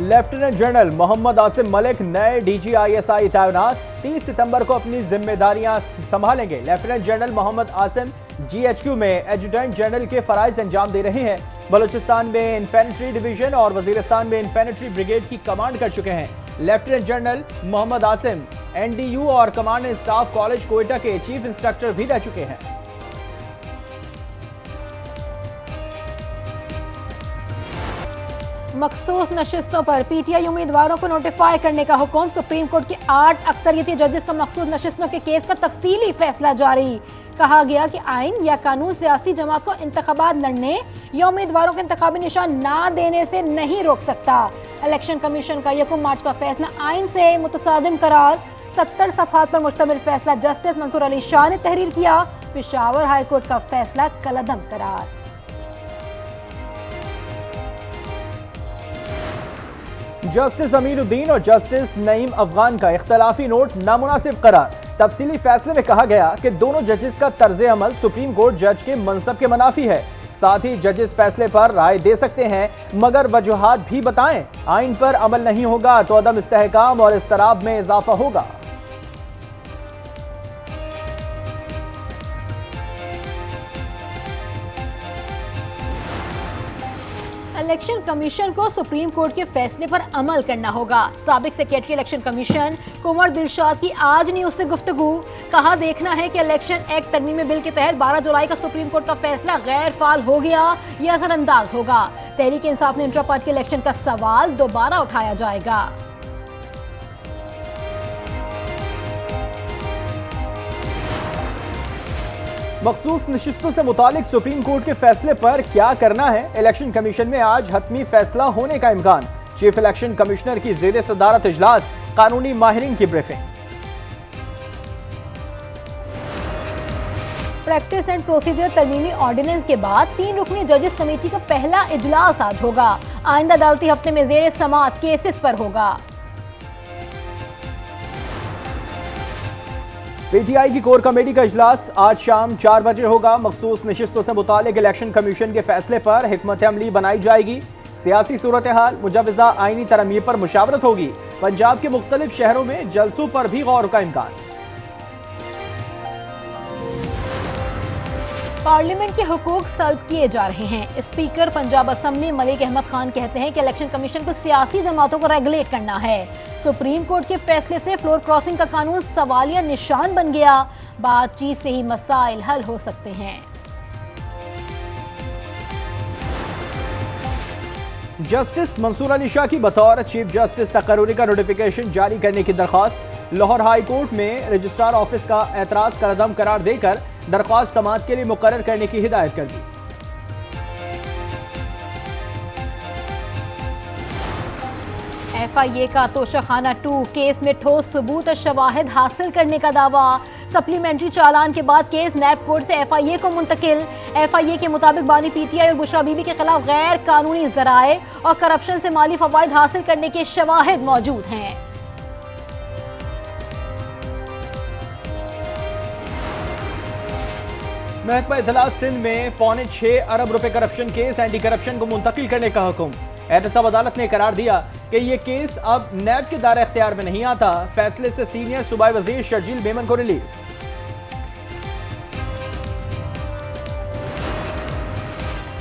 Lieutenant general Mohammad Asim Malik नए DGISI तैनात 30 सितंबर को अपनी जिम्मेदारियां संभालेंगे। Lieutenant general Mohammad Asim GHQ में एजुटेंट जनरल के फराइज अंजाम दे रहे हैं। बलूचिस्तान में इन्फेंट्री डिवीजन और वजीरिस्तान में इन्फेंट्री ब्रिगेड की कमांड कर चुके हैं। Lieutenant general Mohammad Asim NDU और command and staff college Quetta के चीफ इंस्ट्रक्टर भी रह चुके हैं। मखसूस नशिस्तों पर PTI उम्मीदवारों को नोटिफाई करने का हुक्म। सुप्रीम कोर्ट के 8 अक्सरियती जजेस का मखसूस नशिस्तों के केस का तफसीली फैसला जारी। कहा गया कि आइन या कानून सियासी जमात को इंतखाबात लड़ने या उम्मीदवारों को इंतखाबी निशान ना देने से नहीं रोक सकता। इलेक्शन कमीशन का 1 मार्च का फैसला आइन से मुतसादिम करार। 70 सफ़हात पर मुश्तमिल फैसला जस्टिस मंसूर अली शाह ने तहरीर किया। पेशावर हाई कोर्ट का फैसला कलअदम करार। जस्टिस अमीरुद्दीन और जस्टिस नईम अफगान का इख्तलाफी नोट नामुनासिब करार। तफसीली फैसले में कहा गया कि दोनों जजेस का तर्ज अमल सुप्रीम कोर्ट जज के मनसब के मुनाफी है। साथ ही जजेस फैसले पर राय दे सकते हैं मगर वजूहात भी बताएं। आइन पर अमल नहीं होगा तो अदम इस्तेहकाम और इस्तराब में इजाफा होगा। इलेक्शन कमीशन को सुप्रीम कोर्ट के फैसले पर अमल करना होगा। साबिक सेक्रेटरी इलेक्शन कमीशन कुंवर दिलशाद की आज न्यूज से गुफ्तगू। कहा देखना है कि इलेक्शन एक्ट तरमीमी बिल के तहत 12 जुलाई का सुप्रीम कोर्ट का फैसला गैर फाल हो गया या असरअंदाज होगा। तहरीक इंसाफ ने इंट्रा पार्टी इलेक्शन का सवाल दोबारा उठाया जाएगा। मखसूस नशिस्तों से मुतालिक सुप्रीम कोर्ट के फैसले पर क्या करना है। इलेक्शन कमीशन में आज हतमी फैसला होने का इम्कान। चीफ इलेक्शन कमिश्नर की ज़ेर सदारत इजलास, कानूनी माहिरीन की ब्रीफिंग। प्रैक्टिस एंड प्रोसीजर तरमीमी ऑर्डिनेंस के बाद 3 रुकनी जजेस कमेटी का पहला इजलास आज होगा। आइंदा अदालती हफ्ते में ज़ेर समाअत केसेस पर होगा। PTI की कोर कमेटी का इजलास आज शाम 4 बजे होगा। मखसूस नशिस्तों से मुतालिक इलेक्शन कमीशन के फैसले पर हिकमत अमली बनाई जाएगी। सियासी सूरत हाल, मुजवजा आईनी तरमीम पर मुशावरत होगी। पंजाब के मुख्तलिफ शहरों में जलसों पर भी गौर का इम्कान। पार्लियामेंट के हुकूक सल्ब किए जा रहे हैं। स्पीकर पंजाब असम्बली मलिक अहमद खान कहते हैं कि इलेक्शन कमीशन को सियासी जमातों को रेगुलेट करना है। सुप्रीम कोर्ट के फैसले से फ्लोर क्रॉसिंग का कानून सवालिया निशान बन गया। बातचीत से ही मसाइल हल हो सकते हैं। जस्टिस मंसूर अली शाह की बतौर चीफ जस्टिस तकर्री का नोटिफिकेशन जारी करने की दरख्वास्त। लाहौर हाई कोर्ट में रजिस्ट्रार ऑफिस का एतराज कलअदम करार देकर दरख्वास्त समाअत के लिए मुकर्रर करने की हिदायत कर दी। FIA का तोशाखाना 2 केस में ठोस सबूत और शवाहिद हासिल करने का दावा। सप्लीमेंट्री चालान के बाद केस नैब कोर्ट से FIA को मुंतकिल। FIA के मुताबिक बानी PTI और बुशरा बीबी के खिलाफ गैर कानूनी जराए और करप्शन से माली फवाइद हासिल करने के शवाहिद मौजूद हैं। महकमा इत्तलात सिंध में 6.25 अरब रुपए करप्शन केस एंटी करप्शन को मुंतकिल करने का हुक्म। एहतसाब अदालत ने करार दिया कि ये केस अब नैब के दायरे इख्तियार में नहीं आता। फैसले से सीनियर सूबाई वजीर शर्जील मेमन को relief.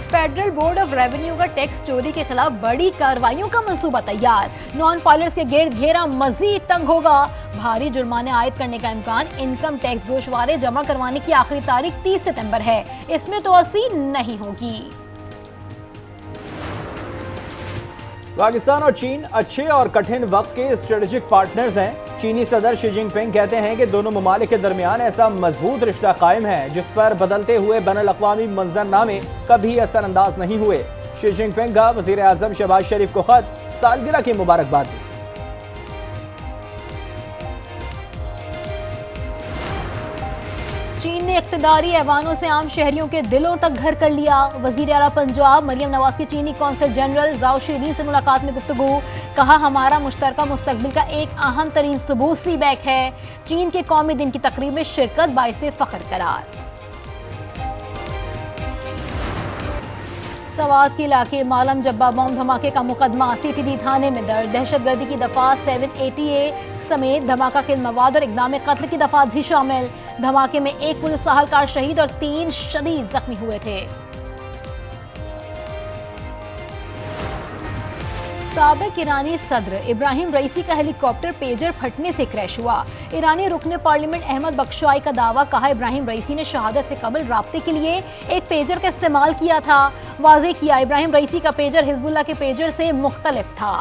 Federal board of revenue का टैक्स चोरी के खिलाफ बड़ी कार्रवाइयों का मंसूबा तैयार। नॉन फाइलर्स के गिर्द घेरा मजीद तंग होगा। भारी जुर्माने आयद करने का इम्कान। इनकम टैक्स गोशवारे जमा करवाने की आखिरी तारीख 30 सितंबर है। इसमें तोसी नहीं होगी। पाकिस्तान और चीन अच्छे और कठिन वक्त के स्ट्रेटेजिक पार्टनर्स हैं। चीनी सदर शी जिनपिंग कहते हैं कि दोनों ममालिक के दरमियान ऐसा मजबूत रिश्ता कायम है जिस पर बदलते हुए बैनुल-अक़वामी मंजरनामे कभी असरअंदाज नहीं हुए। शी जिनपिंग का वज़ीर आज़म शहबाज शरीफ को खत, सालगिरह की मुबारकबाद दी। चीन ने इक़्तिदारी ऐवानों से आम शहरियों के दिलों तक घर कर लिया। वज़ीर आला पंजाब मरियम नवाज की चीनी कौंसल जनरल जाओ शीरीन से मुलाकात में गुफ्तगू। कहा हमारा मुश्तरका मुस्तकबिल का एक अहम तरीन सबूत सी-बैक है। चीन के कौमी दिन की तकरीब में शिरकत बाइसे फ़ख्र करार। सवात के इलाके मालम जब्बा बम धमाके का मुकदमा सीटीडी थाने में दर्ज। दहशतगर्दी की दफा 780A समेत धमाका के मवाद और इक़दाम कत्ल की दफात भी शामिल। धमाके में एक पुलिस सहालकार शहीद और 3 शदीद जख्मी हुए थे। साबिक ईरानी सदर इब्राहिम रईसी का हेलीकॉप्टर पेजर फटने से क्रैश हुआ। ईरानी रुकने पार्लियामेंट अहमद बख्शाई का दावा, कहा इब्राहिम रईसी ने शहादत से कबल राब्ते के लिए एक पेजर का इस्तेमाल किया था। वाज़ेह किया इब्राहिम रईसी का पेजर हिजबुल्लाह के पेजर से मुख्तलिफ था।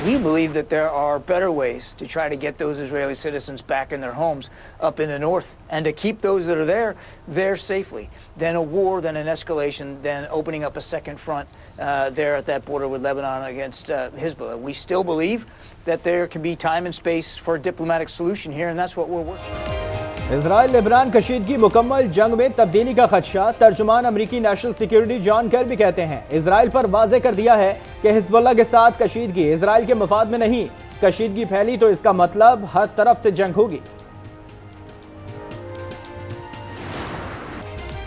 We believe that there are better ways to try to get those Israeli citizens back in their homes up in the north and to keep those that are there safely than a war, than an escalation, than opening up a second front there at that border with Lebanon against Hezbollah. We still believe that there can be time and space for a diplomatic solution here, and that's what we're working on. Israel Lebanon कशीदगी मुकम्मल जंग में तब्दीली का खदशा। तर्जुमान अमरीकी national security John Kirby कहते हैं Israel पर वाज़ेह कर दिया है कि हिजबुल्लाह के साथ कशीदगी इजराइल के मफाद में नहीं। कशीदगी फैली तो इसका मतलब हर तरफ से जंग होगी।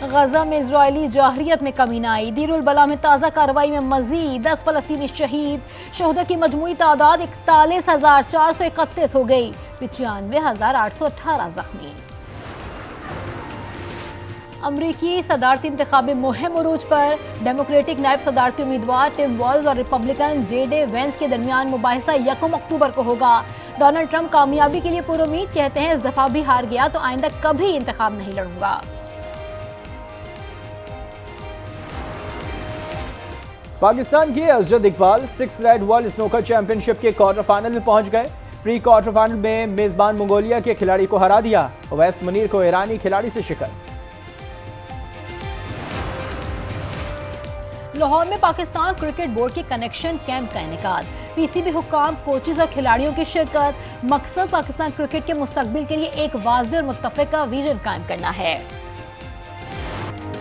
गजा में इजरायली जाहरियत में कमी न आई। दीरुल बला में ताज़ा कार्रवाई में मजीद 10 फलस्तीनी शहीद। शहदा की मजमूई तादाद 41,431 हो गई। 95,818 जख्मी। अमरीकी सदारती इंतखाबी मुहिम उरूज पर। डेमोक्रेटिक नायब सदारती उम्मीदवार टिम वॉल्ज और रिपब्लिकन जे.डी. वेंस के दरमियान मुबाहिसा 1 अक्टूबर को होगा। डोनाल्ड ट्रंप कामयाबी के लिए पुरुमीद, कहते हैं इस दफा भी हार गया तो आइंदा कभी इंतखाब नहीं लड़ूंगा। पाकिस्तान के अजद Iqbal 6 red world snooker championship के क्वार्टर फाइनल में पहुंच गए। प्री क्वार्टर फाइनल में मेजबान मंगोलिया के खिलाड़ी को हरा दिया। ओवैस मुनीर को ईरानी खिलाड़ी से शिकस्त। लाहौर में पाकिस्तान क्रिकेट बोर्ड के कनेक्शन कैंप का इनेकाद। पीसीबी हुक्काम, कोचेज और खिलाड़ियों की शिरकत। मकसद पाकिस्तान क्रिकेट के मुस्तकबिल के लिए एक वाज़ेह और मुत्तफ़िका विजन कायम करना है।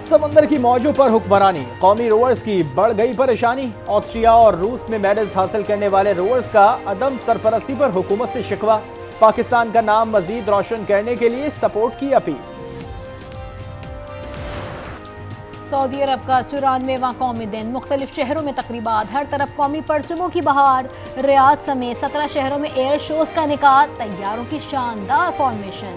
समंदर की मौजों पर हुक्मरानी, कौमी रोवर्स की बढ़ गई परेशानी। ऑस्ट्रिया और रूस में मेडल्स हासिल करने वाले रोवर्स का अदम सरपरस्ती पर हुकूमत से शिकवा। पाकिस्तान का नाम मजीद रोशन करने के लिए सपोर्ट की अपील। सऊदी अरब का 94वां कौमी दिन। मुख्तलिफ शहरों में तकरीबात, हर तरफ कौमी परचमों की बहार। रियाद समेत 17 शहरों में एयर शोज का इनेकाद। तैयारों की शानदार फॉर्मेशन।